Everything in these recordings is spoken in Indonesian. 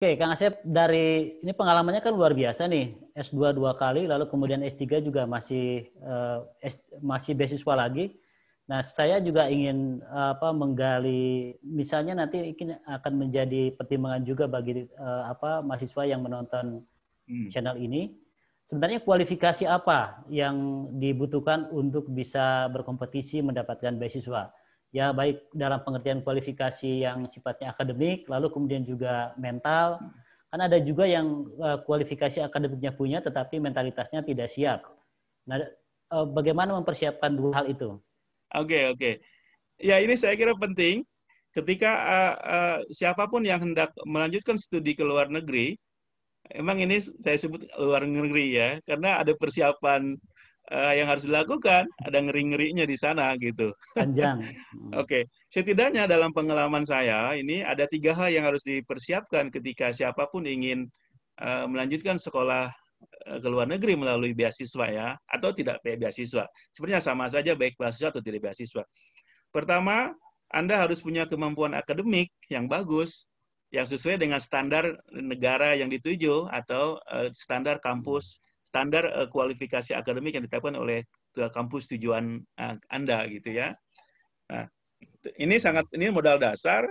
Oke, Kang Asep, dari ini pengalamannya kan luar biasa nih, S2 dua kali, lalu kemudian S3 juga masih beasiswa lagi. Nah, saya juga ingin menggali, misalnya nanti ini akan menjadi pertimbangan juga bagi mahasiswa yang menonton channel ini. Sebenarnya kualifikasi apa yang dibutuhkan untuk bisa berkompetisi mendapatkan beasiswa? Ya, baik dalam pengertian kualifikasi yang sifatnya akademik, lalu kemudian juga mental. Kan ada juga yang kualifikasi akademiknya punya, tetapi mentalitasnya tidak siap. Nah, bagaimana mempersiapkan dua hal itu? Oke. Ya, ini saya kira penting. Ketika siapapun yang hendak melanjutkan studi ke luar negeri, emang ini saya sebut luar negeri ya, karena ada persiapan yang harus dilakukan, ada ngeri-ngerinya di sana gitu. Panjang. Oke, setidaknya dalam pengalaman saya ini ada 3 hal yang harus dipersiapkan ketika siapapun ingin melanjutkan sekolah ke luar negeri melalui beasiswa ya, atau tidak beasiswa. Sebenarnya sama saja baik beasiswa atau tidak beasiswa. Pertama, Anda harus punya kemampuan akademik yang bagus, yang sesuai dengan standar negara yang dituju atau standar kampus, standar kualifikasi akademik yang ditetapkan oleh kampus tujuan Anda gitu ya. Nah, ini modal dasar.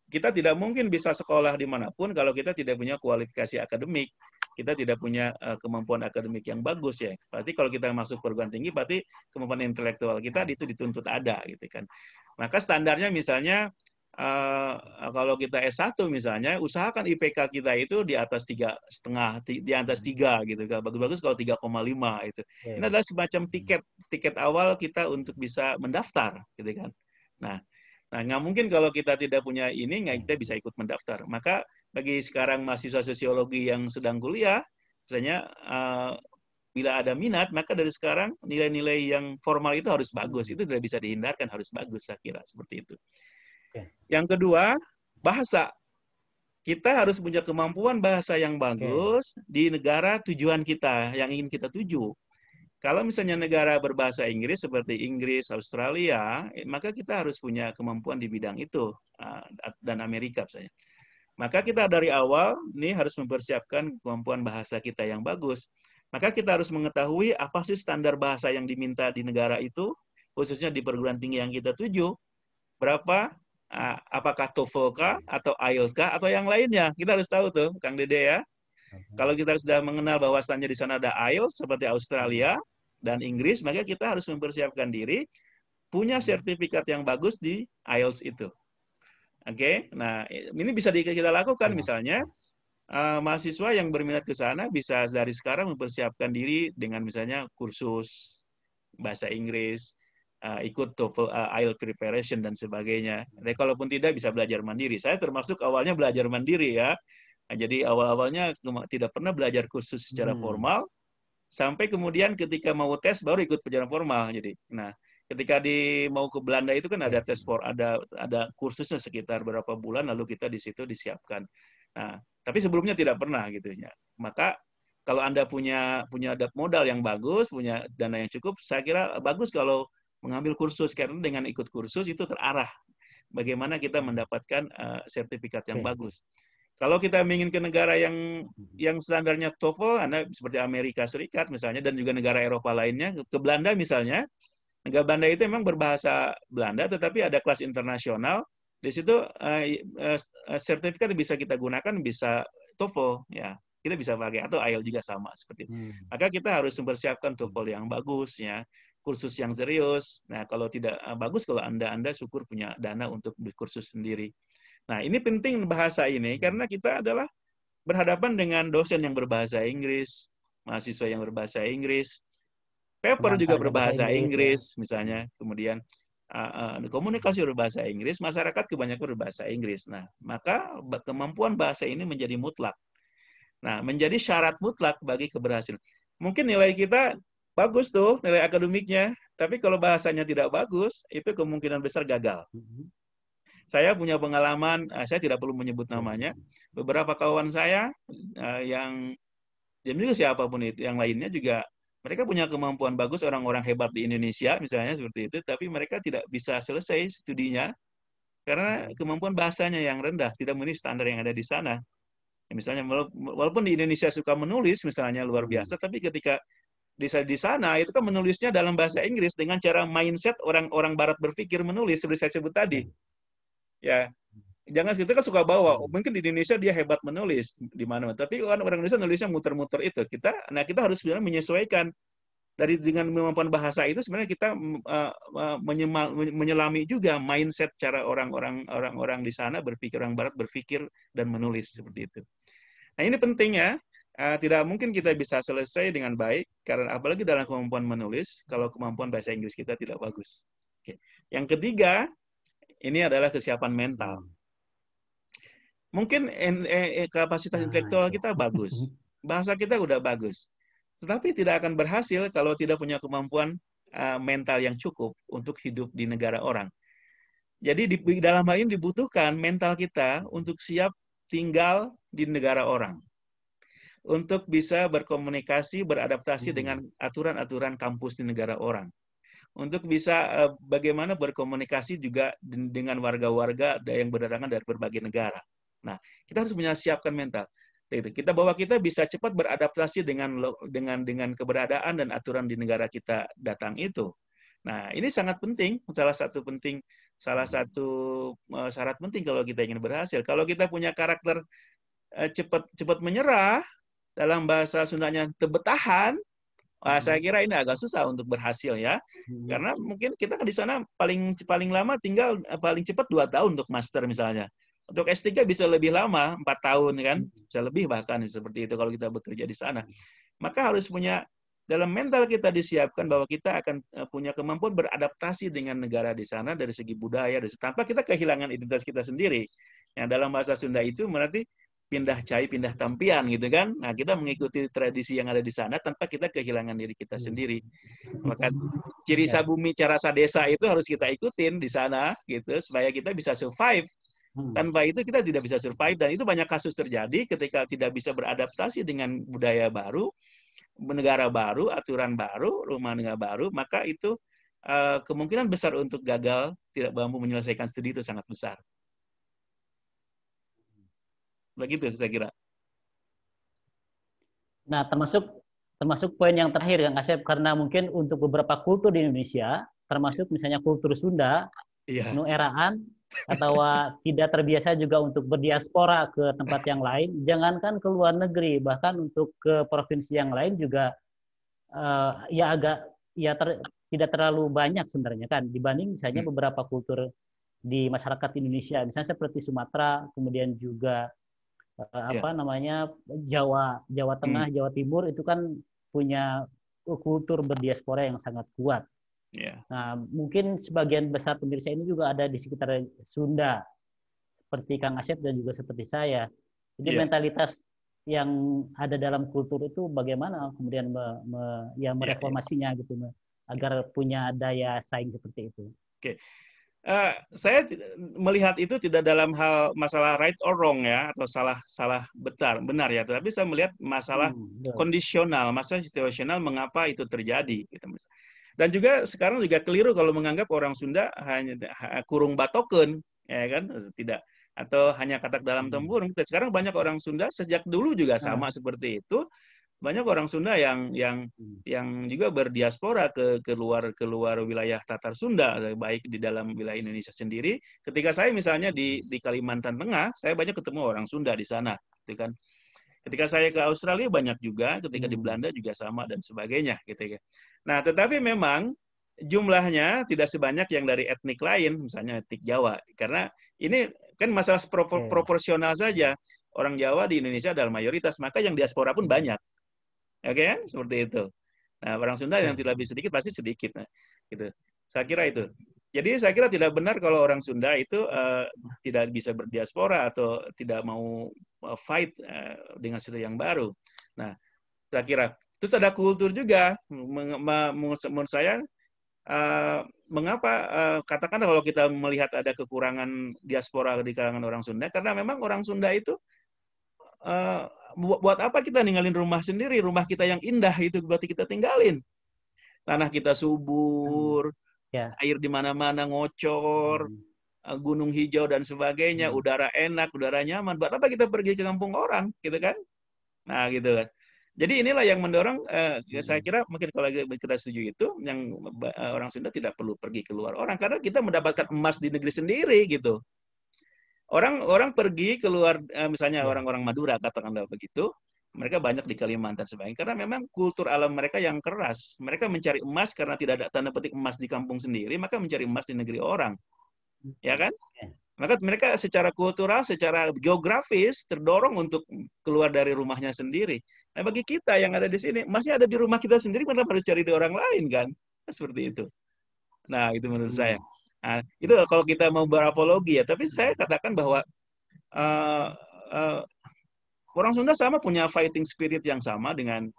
Kita tidak mungkin bisa sekolah dimanapun kalau kita tidak punya kualifikasi akademik, kita tidak punya kemampuan akademik yang bagus ya. Berarti kalau kita masuk perguruan tinggi, berarti kemampuan intelektual kita itu dituntut ada gitu kan. Maka standarnya misalnya kalau kita S1 misalnya, usahakan IPK kita itu di atas 3,5, di atas 3 gitu kan. Bagus-bagus kalau 3,5 itu. Ini adalah semacam tiket awal kita untuk bisa mendaftar gitu kan. Nah, nggak mungkin kalau kita tidak punya ini, nggak kita bisa ikut mendaftar. Maka bagi sekarang mahasiswa sosiologi yang sedang kuliah, misalnya bila ada minat, maka dari sekarang nilai-nilai yang formal itu harus bagus. Itu tidak bisa dihindarkan, harus bagus, saya kira. Seperti itu. Yang kedua, bahasa. Kita harus punya kemampuan bahasa yang bagus di negara tujuan kita, yang ingin kita tuju. Kalau misalnya negara berbahasa Inggris seperti Inggris, Australia, maka kita harus punya kemampuan di bidang itu, dan Amerika misalnya. Maka kita dari awal ini harus mempersiapkan kemampuan bahasa kita yang bagus. Maka kita harus mengetahui apa sih standar bahasa yang diminta di negara itu, khususnya di perguruan tinggi yang kita tuju. Berapa, apakah TOEFL kah, atau IELTS kah, atau yang lainnya. Kita harus tahu tuh, Kang Dede ya. Kalau kita sudah mengenal bahwasannya di sana ada IELTS seperti Australia dan Inggris, maka kita harus mempersiapkan diri punya sertifikat yang bagus di IELTS itu. Oke, nah ini bisa kita lakukan misalnya mahasiswa yang berminat ke sana bisa dari sekarang mempersiapkan diri dengan misalnya kursus bahasa Inggris, ikut TOEFL, IELTS preparation dan sebagainya. Jadi kalaupun tidak bisa belajar mandiri. Saya termasuk awalnya belajar mandiri ya. Nah, jadi awal-awalnya tidak pernah belajar kursus secara formal, sampai kemudian ketika mau tes baru ikut pelajaran formal. Jadi, nah ketika mau ke Belanda itu kan ada tes ada kursusnya sekitar berapa bulan, lalu kita di situ disiapkan. Nah, tapi sebelumnya tidak pernah gitu ya. Maka kalau Anda punya modal yang bagus, punya dana yang cukup, saya kira bagus kalau mengambil kursus, karena dengan ikut kursus itu terarah bagaimana kita mendapatkan sertifikat yang bagus. Kalau kita ingin ke negara yang standarnya TOEFL, Anda seperti Amerika Serikat misalnya, dan juga negara Eropa lainnya, ke Belanda misalnya, negara Belanda itu memang berbahasa Belanda, tetapi ada kelas internasional. Di situ sertifikat bisa kita gunakan, bisa TOEFL, ya kita bisa pakai, atau IELTS juga sama seperti itu. Maka kita harus mempersiapkan TOEFL yang bagus, ya, kursus yang serius. Nah, kalau tidak bagus, kalau Anda syukur punya dana untuk berkursus sendiri. Nah, ini penting bahasa ini karena kita adalah berhadapan dengan dosen yang berbahasa Inggris, mahasiswa yang berbahasa Inggris, paper juga berbahasa Inggris, misalnya, kemudian komunikasi berbahasa Inggris, masyarakat kebanyakan berbahasa Inggris. Nah, maka kemampuan bahasa ini menjadi mutlak. Nah, menjadi syarat mutlak bagi keberhasilan. Mungkin nilai kita bagus tuh, nilai akademiknya, tapi kalau bahasanya tidak bagus, itu kemungkinan besar gagal. Saya punya pengalaman, saya tidak perlu menyebut namanya, beberapa kawan saya yang juga siapapun itu, yang lainnya juga, mereka punya kemampuan bagus, orang-orang hebat di Indonesia misalnya seperti itu, tapi mereka tidak bisa selesai studinya karena kemampuan bahasanya yang rendah, tidak memenuhi standar yang ada di sana. Misalnya walaupun di Indonesia suka menulis misalnya luar biasa, tapi ketika di sana itu kan menulisnya dalam bahasa Inggris dengan cara mindset orang-orang Barat berpikir menulis seperti saya sebut tadi. Ya, jangan kita kan suka bawa, mungkin di Indonesia dia hebat menulis di mana, tapi orang Indonesia nulisnya muter-muter itu. Kita harus sebenarnya menyesuaikan dengan kemampuan bahasa itu sebenarnya kita menyelami juga mindset cara orang-orang di sana berpikir, orang Barat berpikir dan menulis seperti itu. Nah ini penting ya. Tidak mungkin kita bisa selesai dengan baik karena apalagi dalam kemampuan menulis kalau kemampuan bahasa Inggris kita tidak bagus. Oke. Yang ketiga ini adalah kesiapan mental. Mungkin kapasitas intelektual kita bagus, bahasa kita udah bagus, tetapi tidak akan berhasil kalau tidak punya kemampuan mental yang cukup untuk hidup di negara orang. Jadi di dalam hal ini dibutuhkan mental kita untuk siap tinggal di negara orang, untuk bisa berkomunikasi, beradaptasi dengan aturan-aturan kampus di negara orang, untuk bisa bagaimana berkomunikasi juga dengan warga-warga yang berdatangan dari berbagai negara. Nah, kita harus menyiapkan mental. Kita bahwa kita bisa cepat beradaptasi dengan keberadaan dan aturan di negara kita datang itu. Nah, ini sangat penting, salah satu syarat penting kalau kita ingin berhasil. Kalau kita punya karakter cepat menyerah, dalam bahasa Sundanya tebetahan, saya kira ini agak susah untuk berhasil ya. Karena mungkin kita di sana paling lama tinggal paling cepat 2 tahun untuk master misalnya. Untuk S3 bisa lebih lama, 4 tahun kan, bisa lebih bahkan seperti itu kalau kita bekerja di sana. Maka harus punya, dalam mental kita disiapkan bahwa kita akan punya kemampuan beradaptasi dengan negara di sana dari segi budaya, tanpa kita kehilangan identitas kita sendiri. Yang dalam bahasa Sunda itu berarti pindah cai, pindah tampian gitu kan. Nah, kita mengikuti tradisi yang ada di sana tanpa kita kehilangan diri kita sendiri. Maka ciri sabumi cara sadesa itu harus kita ikutin di sana gitu supaya kita bisa survive. Tanpa itu kita tidak bisa survive, dan itu banyak kasus terjadi ketika tidak bisa beradaptasi dengan budaya baru, negara baru, aturan baru, rumah tangga baru, maka itu kemungkinan besar untuk gagal, tidak mampu menyelesaikan studi itu sangat besar. Begitu saya kira. Nah, termasuk poin yang terakhir Kang Asep, karena mungkin untuk beberapa kultur di Indonesia, termasuk misalnya kultur Sunda, nu eraan atau tidak terbiasa juga untuk berdiaspora ke tempat yang lain, jangankan ke luar negeri, bahkan untuk ke provinsi yang lain juga tidak terlalu banyak sebenarnya kan dibanding misalnya beberapa kultur di masyarakat Indonesia, misalnya seperti Sumatera, kemudian juga Jawa Tengah, Jawa Timur itu kan punya kultur berdiaspora yang sangat kuat. Nah, mungkin sebagian besar pemirsa ini juga ada di sekitar Sunda, seperti Kang Asep dan juga seperti saya. Jadi mentalitas yang ada dalam kultur itu bagaimana kemudian mereformasinya gitu, agar punya daya saing seperti itu. Oke. Saya melihat itu tidak dalam hal masalah right or wrong ya, atau salah benar ya, tetapi saya melihat masalah kondisional, masalah situasional mengapa itu terjadi gitu. Dan juga sekarang juga keliru kalau menganggap orang Sunda hanya kurung batoken, ya kan? Tidak, atau hanya katak dalam tempurung. Sekarang banyak orang Sunda sejak dulu juga sama seperti itu. Banyak orang Sunda yang juga berdiaspora ke luar wilayah Tatar Sunda, baik di dalam wilayah Indonesia sendiri. Ketika saya misalnya di Kalimantan Tengah, saya banyak ketemu orang Sunda di sana, gitu kan. Ketika saya ke Australia banyak juga, ketika di Belanda juga sama dan sebagainya, gitu ya. Nah, tetapi memang jumlahnya tidak sebanyak yang dari etnik lain, misalnya etnik Jawa, karena ini kan masalah proporsional saja. Orang Jawa di Indonesia adalah mayoritas, maka yang diaspora pun banyak. Oke, kan? Seperti itu. Nah, orang Sunda yang tidak lebih sedikit pasti sedikit, nah, gitu. Saya kira itu. Jadi saya kira tidak benar kalau orang Sunda itu tidak bisa berdiaspora atau tidak mau fight dengan sesuatu yang baru. Nah, saya kira. Terus ada kultur juga. Menurut saya, mengapa katakanlah kalau kita melihat ada kekurangan diaspora di kalangan orang Sunda, karena memang orang Sunda itu buat apa kita ninggalin rumah sendiri, rumah kita yang indah itu berarti kita tinggalin. Tanah kita subur, air di mana-mana ngocor, gunung hijau dan sebagainya, udara enak, udara nyaman. Buat apa kita pergi ke kampung orang, gitu kan? Nah, gitu kan. Jadi inilah yang mendorong, saya kira mungkin kalau kita setuju itu, yang orang Sunda tidak perlu pergi keluar orang, karena kita mendapatkan emas di negeri sendiri, gitu. Orang pergi keluar, misalnya orang-orang Madura, katakanlah begitu, mereka banyak di Kalimantan sebagainya, karena memang kultur alam mereka yang keras. Mereka mencari emas karena tidak ada tanda petik emas di kampung sendiri, maka mencari emas di negeri orang. Ya kan? Maka mereka secara kultural, secara geografis terdorong untuk keluar dari rumahnya sendiri. Nah, bagi kita yang ada di sini, emasnya ada di rumah kita sendiri, kenapa harus cari di orang lain, kan? Seperti itu. Nah, itu menurut saya. Nah, itu kalau kita mau berapologi ya. Tapi saya katakan bahwa orang Sunda sama punya fighting spirit yang sama dengan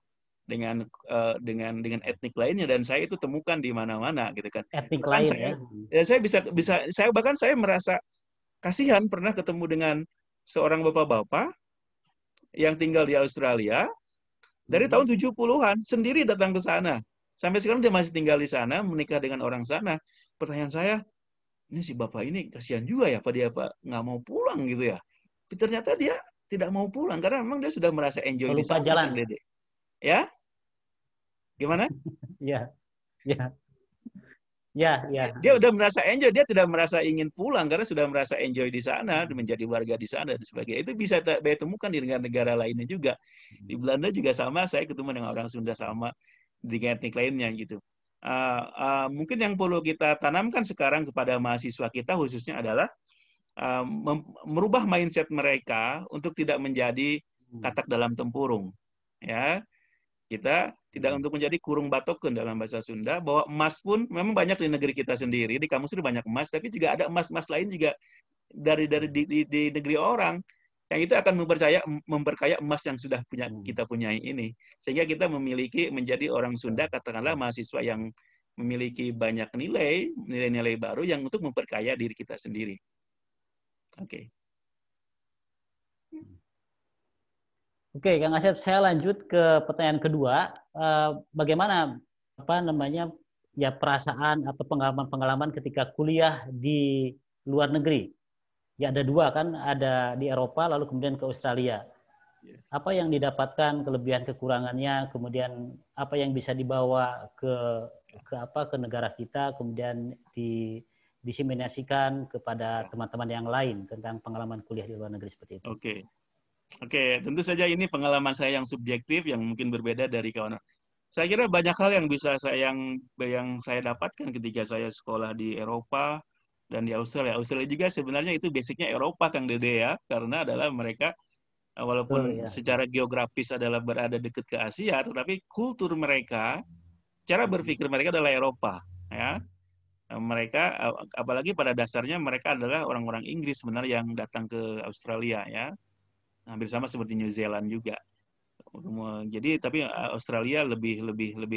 etnik lainnya, dan saya itu temukan di mana-mana, gitu kan. Etnik Bahkan lain saya merasa kasihan pernah ketemu dengan seorang bapak-bapak yang tinggal di Australia dari tahun 70-an, sendiri datang ke sana. Sampai sekarang dia masih tinggal di sana, menikah dengan orang sana. Pertanyaan saya, ini si bapak ini kasihan juga ya, apa dia nggak mau pulang gitu ya. Tapi ternyata dia tidak mau pulang, karena memang dia sudah merasa enjoy di sana, Kang Dede. Ya? Gimana? Ya, ya. Ya. Dia udah merasa enjoy, dia tidak merasa ingin pulang karena sudah merasa enjoy di sana, menjadi warga di sana dan sebagainya. Itu bisa saya temukan di negara-negara lainnya juga. Di Belanda juga sama, saya ketemu dengan orang Sunda sama, di etnik lainnya gitu. Mungkin yang perlu kita tanamkan sekarang kepada mahasiswa kita khususnya adalah merubah mindset mereka untuk tidak menjadi katak dalam tempurung. Ya, kita tidak untuk menjadi kurung batoken dalam bahasa Sunda, bahwa emas pun memang banyak di negeri kita sendiri, di kampus itu banyak emas, tapi juga ada emas-emas lain juga dari di negeri orang, yang itu akan memperkaya emas yang sudah kita punyai ini, sehingga kita menjadi orang Sunda, katakanlah mahasiswa yang memiliki banyak nilai-nilai baru yang untuk memperkaya diri kita sendiri. Oke. Oke, Kang Asep, saya lanjut ke pertanyaan kedua. Bagaimana perasaan atau pengalaman-pengalaman ketika kuliah di luar negeri? Ya ada dua kan, ada di Eropa lalu kemudian ke Australia. Apa yang didapatkan, kelebihan kekurangannya, kemudian apa yang bisa dibawa ke negara kita, kemudian diseminasikan kepada teman-teman yang lain tentang pengalaman kuliah di luar negeri seperti itu. Oke, tentu saja ini pengalaman saya yang subjektif, yang mungkin berbeda dari kawan. Saya kira banyak hal yang bisa yang saya dapatkan ketika saya sekolah di Eropa dan di Australia. Australia juga sebenarnya itu basicnya Eropa, Kang Dede ya, karena adalah mereka walaupun secara geografis adalah berada dekat ke Asia, tetapi kultur mereka, cara berpikir mereka adalah Eropa, ya. Mereka, apalagi pada dasarnya mereka adalah orang-orang Inggris sebenarnya yang datang ke Australia, ya. Hampir sama seperti New Zealand juga. Jadi tapi Australia lebih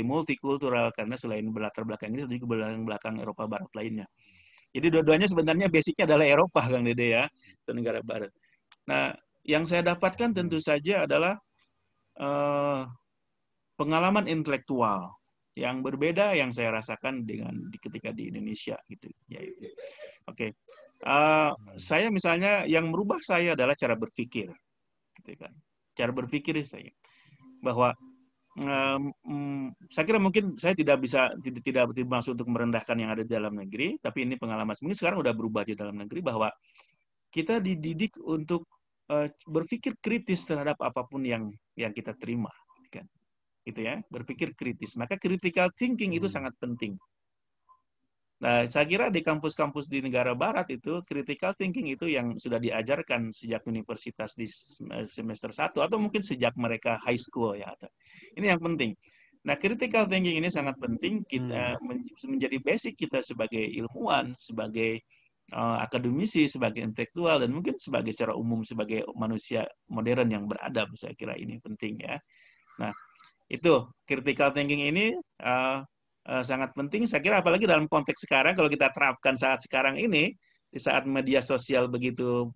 multikultural karena selain berlatar belakang Inggris juga berlatar belakang Eropa Barat lainnya. Jadi dua-duanya sebenarnya basicnya adalah Eropa, Kang Dede ya, atau negara Barat. Nah, yang saya dapatkan tentu saja adalah pengalaman intelektual yang berbeda yang saya rasakan ketika di Indonesia gitu. Yaitu, oke. Saya misalnya yang merubah saya adalah cara berpikir. Cara berpikir saya bahwa saya kira mungkin saya tidak maksud untuk merendahkan yang ada di dalam negeri, tapi ini pengalaman mungkin sekarang udah berubah di dalam negeri, bahwa kita dididik untuk berpikir kritis terhadap apapun yang kita terima, kan? Gitu ya, berpikir kritis. Maka critical thinking itu sangat penting. Nah, saya kira di kampus-kampus di negara barat itu, critical thinking itu yang sudah diajarkan sejak universitas di semester 1, atau mungkin sejak mereka high school ya. Ini yang penting. Nah, critical thinking ini sangat penting kita menjadi basic kita sebagai ilmuwan, sebagai akademisi, sebagai intelektual, dan mungkin secara umum sebagai manusia modern yang beradab. Saya kira ini penting ya. Nah, itu critical thinking ini sangat penting, saya kira, apalagi dalam konteks sekarang, kalau kita terapkan saat sekarang ini, di saat media sosial begitu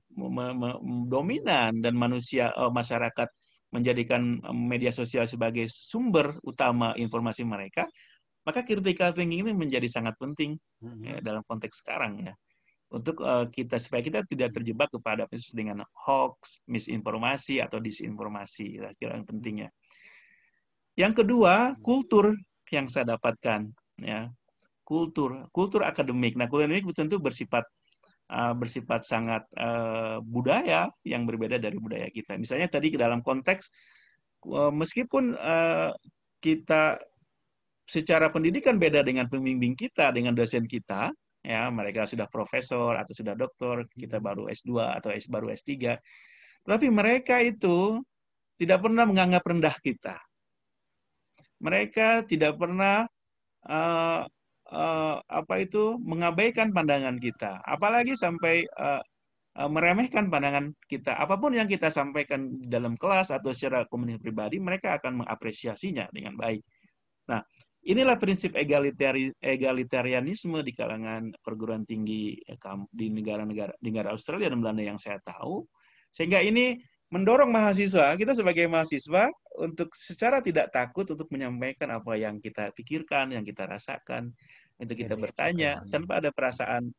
dominan dan masyarakat menjadikan media sosial sebagai sumber utama informasi mereka, maka critical thinking ini menjadi sangat penting ya, dalam konteks sekarang ya. untuk kita supaya kita tidak terjebak kepada dengan hoax, misinformasi atau disinformasi. Kira-kira yang pentingnya. Yang kedua, kultur yang saya dapatkan, ya, kultur akademik. Nah, kultur ini tentu bersifat sangat budaya yang berbeda dari budaya kita. Misalnya tadi dalam konteks meskipun kita secara pendidikan beda dengan pembimbing kita, dengan dosen kita, ya, mereka sudah profesor atau sudah doktor, kita baru S2 atau baru S3, tapi mereka itu tidak pernah menganggap rendah kita. Mereka tidak pernah mengabaikan pandangan kita, apalagi sampai meremehkan pandangan kita. Apapun yang kita sampaikan dalam kelas atau secara komunikasi pribadi, mereka akan mengapresiasinya dengan baik. Nah, inilah prinsip egalitarianisme di kalangan perguruan tinggi di negara Australia dan Belanda yang saya tahu, sehingga ini mendorong mahasiswa, kita sebagai mahasiswa, untuk secara tidak takut untuk menyampaikan apa yang kita pikirkan, yang kita rasakan, untuk kita bertanya tanpa ada perasaan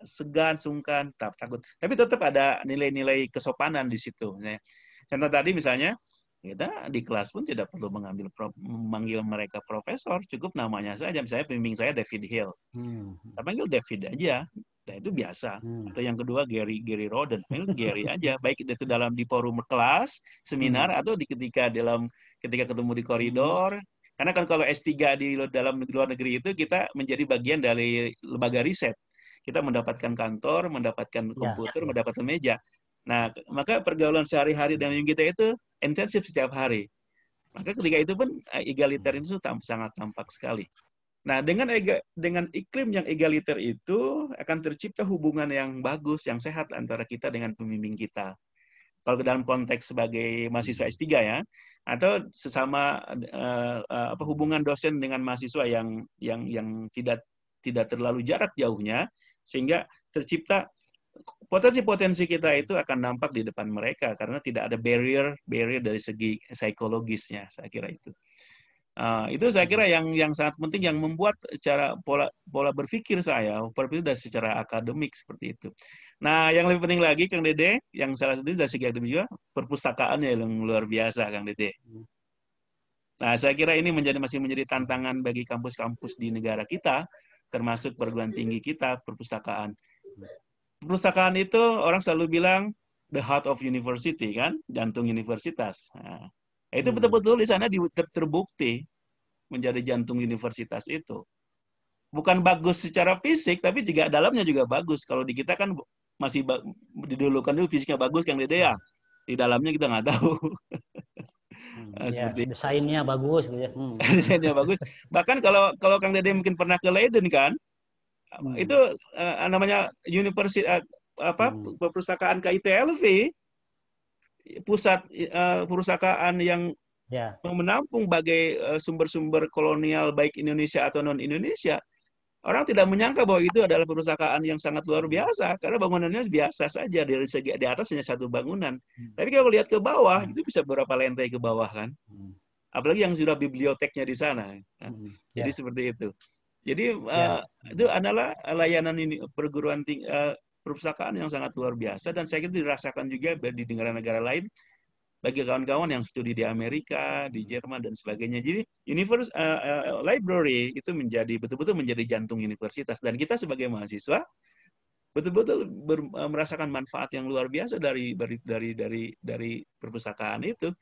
segan, sungkan, takut. Tapi tetap ada nilai-nilai kesopanan di situ. Contoh tadi misalnya, kita di kelas pun tidak perlu memanggil mereka profesor, cukup namanya saja. Misalnya pembimbing saya David Hill, kita panggil David aja. Nah, itu biasa. Atau yang kedua Gary Roden, Gary aja. Baik itu di forum kelas, seminar, atau ketika ketemu di koridor. Karena kan kalau S3 di luar negeri itu kita menjadi bagian dari lembaga riset. Kita mendapatkan kantor, mendapatkan komputer, mendapatkan meja. Nah, maka pergaulan sehari-hari dengan kita itu intensif setiap hari. Maka ketika itu pun egalitarianisme itu sangat tampak sekali. Nah, dengan iklim yang egaliter itu akan tercipta hubungan yang bagus, yang sehat antara kita dengan pembimbing kita. Kalau dalam konteks sebagai mahasiswa S3 ya, atau sesama hubungan dosen dengan mahasiswa yang tidak terlalu jarak jauhnya, sehingga tercipta potensi-potensi kita itu akan nampak di depan mereka karena tidak ada barrier dari segi psikologisnya, saya kira itu. Itu saya kira yang sangat penting, yang membuat cara pola berpikir saya dari secara akademik seperti itu. Nah, yang lebih penting lagi, Kang Dede, yang salah satu dari segi akademik juga, perpustakaannya yang luar biasa, Kang Dede. Nah, saya kira ini masih menjadi tantangan bagi kampus-kampus di negara kita, termasuk perguruan tinggi kita, perpustakaan. Perpustakaan itu orang selalu bilang the heart of university, kan, jantung universitas. Nah, itu betul-betul di sana terbukti menjadi jantung universitas itu. Bukan bagus secara fisik, tapi juga dalamnya juga bagus. Kalau di kita kan masih didulukan dulu fisiknya bagus, Kang Dede ya. Di dalamnya kita nggak tahu. Seperti desainnya bagus, gitu ya. Desainnya bagus. Bahkan kalau Kang Dede mungkin pernah ke Leiden kan, itu namanya universitas perpustakaan KITLV, pusat perpustakaan yang menampung bagai sumber-sumber kolonial baik Indonesia atau non-Indonesia. Orang tidak menyangka bahwa itu adalah perpustakaan yang sangat luar biasa karena bangunannya biasa saja, dari segi di atas hanya satu bangunan. Tapi kalau lihat ke bawah itu bisa beberapa lantai ke bawah kan. Apalagi yang sudah biblioteknya di sana. Jadi seperti itu. Jadi itu adalah layanan ini perguruan tinggi perpustakaan yang sangat luar biasa, dan saya kira dirasakan juga di negara-negara lain bagi kawan-kawan yang studi di Amerika, di Jerman dan sebagainya. Jadi library itu betul-betul menjadi jantung universitas, dan kita sebagai mahasiswa betul-betul merasakan manfaat yang luar biasa dari perpustakaan itu.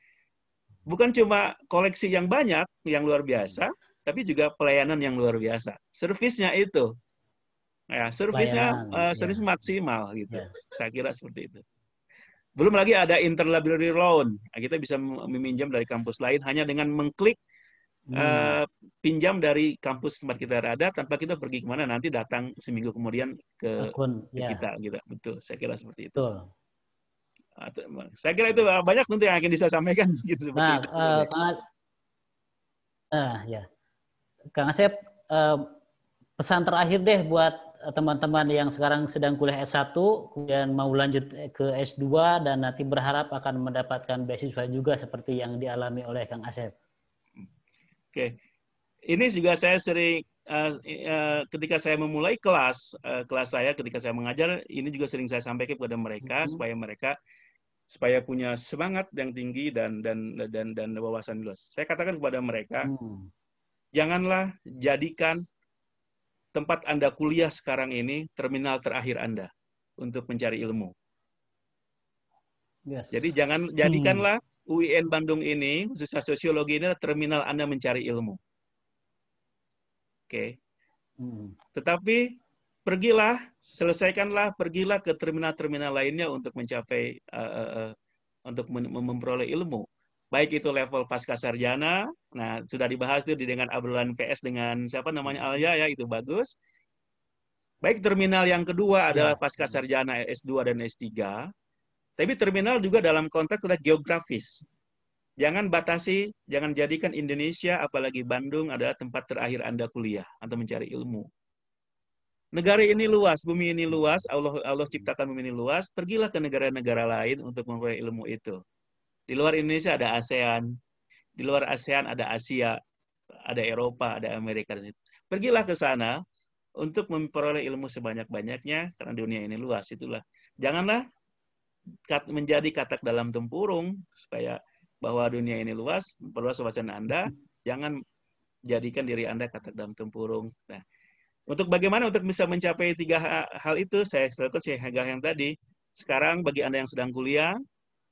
Bukan cuma koleksi yang banyak, yang luar biasa, tapi juga pelayanan yang luar biasa. Servisnya itu, servis maksimal gitu. Saya kira seperti itu. Belum lagi ada interlibrary loan. Kita bisa meminjam dari kampus lain hanya dengan mengklik pinjam dari kampus tempat kita berada tanpa kita pergi kemana, nanti datang seminggu kemudian ke kita. Gitu. Betul, saya kira seperti itu. Betul. Saya kira itu banyak tentu yang akan bisa sampaikan. Gitu, Kang Asep, pesan terakhir deh buat teman-teman yang sekarang sedang kuliah S1, kemudian mau lanjut ke S2, dan nanti berharap akan mendapatkan beasiswa juga seperti yang dialami oleh Kang Asep. Oke. Ini juga saya sering ketika saya memulai kelas saya, ketika saya mengajar, ini juga sering saya sampaikan kepada mereka supaya punya semangat yang tinggi dan wawasan luas. Saya katakan kepada mereka, janganlah jadikan tempat Anda kuliah sekarang ini terminal terakhir Anda untuk mencari ilmu. Yes. Jadi jangan jadikanlah UIN Bandung ini, khususnya sosiologi ini, terminal Anda mencari ilmu. Oke. Tetapi selesaikanlah, pergilah ke terminal-terminal lainnya untuk mencapai, untuk memperoleh ilmu. Baik itu level pasca sarjana, nah sudah dibahas itu dengan obrolan PS dengan siapa namanya Alya ya, itu bagus. Baik terminal yang kedua adalah pasca sarjana S2 dan S3, tapi terminal juga dalam konteks sudah geografis. Jangan jadikan Indonesia, apalagi Bandung, adalah tempat terakhir Anda kuliah atau mencari ilmu. Negara ini luas, bumi ini luas, Allah ciptakan bumi ini luas, pergilah ke negara-negara lain untuk memperoleh ilmu itu. Di luar Indonesia ada ASEAN, di luar ASEAN ada Asia, ada Eropa, ada Amerika. Pergilah ke sana untuk memperoleh ilmu sebanyak-banyaknya, karena dunia ini luas, itulah. Janganlah menjadi katak dalam tempurung, supaya bahwa dunia ini luas, perluas wawasan Anda, jangan jadikan diri Anda katak dalam tempurung. Nah, bagaimana untuk bisa mencapai 3 hal itu, saya yang tadi. Sekarang bagi Anda yang sedang kuliah,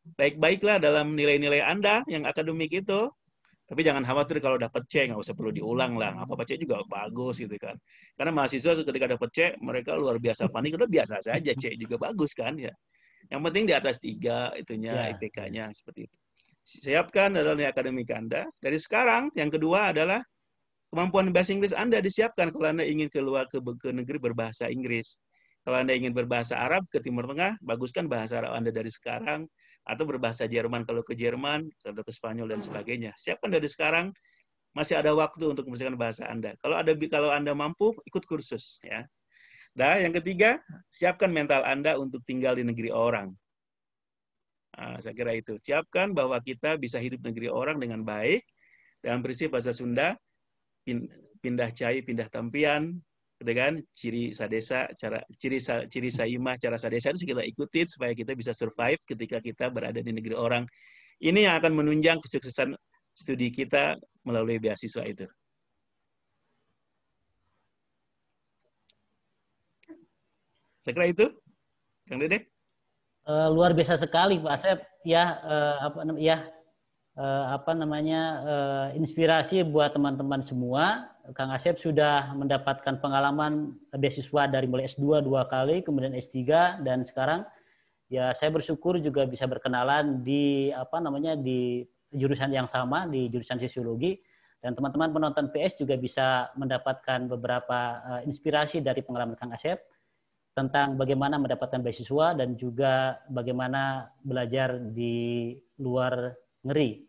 baik-baiklah dalam nilai-nilai Anda yang akademik itu, tapi jangan khawatir kalau dapat C, nggak usah perlu diulang lah. Apa-apa C juga bagus gitu kan. Karena mahasiswa ketika dapat C, mereka luar biasa panik, udah biasa saja, C juga bagus kan ya. Yang penting di atas 3 itunya, IPK-nya seperti itu. Siapkan adalah nilai akademik Anda. Dari sekarang, yang kedua adalah kemampuan bahasa Inggris Anda disiapkan kalau Anda ingin keluar ke negeri berbahasa Inggris. Kalau Anda ingin berbahasa Arab ke Timur Tengah, baguskan bahasa Arab Anda dari sekarang, atau berbahasa Jerman kalau ke Jerman, atau ke Spanyol dan sebagainya. Siapkan dari sekarang, masih ada waktu untuk mempersiapkan bahasa Anda. Kalau Anda mampu, ikut kursus ya. Nah, yang ketiga, siapkan mental Anda untuk tinggal di negeri orang. Nah, saya kira itu. Siapkan bahwa kita bisa hidup negeri orang dengan baik, dengan prinsip bahasa Sunda, pindah cai, pindah tampian, gitu kan? Ciri sadesa, ciri saimah, cara sadesa itu kita ikutin supaya kita bisa survive ketika kita berada di negeri orang. Ini yang akan menunjang kesuksesan studi kita melalui beasiswa itu. Saya kira itu, Kang Dedek. Luar biasa sekali Pak Asep ya, inspirasi buat teman-teman semua. Kang Asep sudah mendapatkan pengalaman beasiswa dari mulai S2 2 kali, kemudian S3, dan sekarang ya saya bersyukur juga bisa berkenalan di di jurusan yang sama, di jurusan sosiologi, dan teman-teman penonton PS juga bisa mendapatkan beberapa inspirasi dari pengalaman Kang Asep tentang bagaimana mendapatkan beasiswa dan juga bagaimana belajar di luar negeri.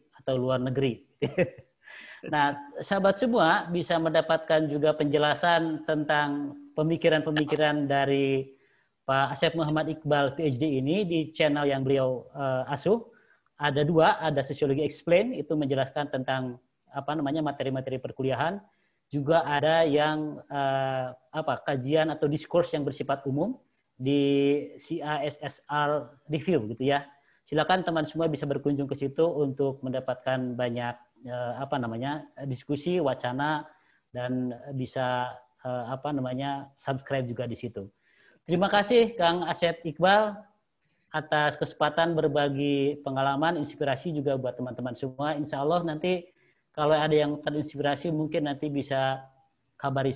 Nah, sahabat semua bisa mendapatkan juga penjelasan tentang pemikiran-pemikiran dari Pak Asep Muhammad Iqbal PhD ini di channel yang beliau asuh. Ada 2, ada Sosiologi Explain, itu menjelaskan tentang materi-materi perkuliahan. Juga ada yang kajian atau diskurs yang bersifat umum di CISSR Review gitu ya. Silakan teman semua bisa berkunjung ke situ untuk mendapatkan banyak diskusi, wacana, dan bisa subscribe juga di situ. Terima kasih Kang Asep Iqbal atas kesempatan berbagi pengalaman, inspirasi juga buat teman-teman semua. Insya Allah nanti kalau ada yang terinspirasi mungkin nanti bisa kabari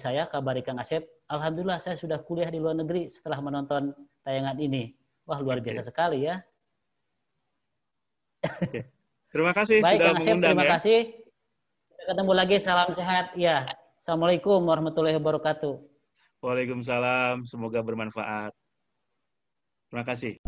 Kang Asep. Alhamdulillah saya sudah kuliah di luar negeri setelah menonton tayangan ini. Wah, luar biasa sekali ya. Oke. Terima kasih baik, sudah Kang Asep, mengundang terima ya. kasih. Kita ketemu lagi, salam sehat ya. Assalamualaikum warahmatullahi wabarakatuh. Waalaikumsalam, semoga bermanfaat. Terima kasih.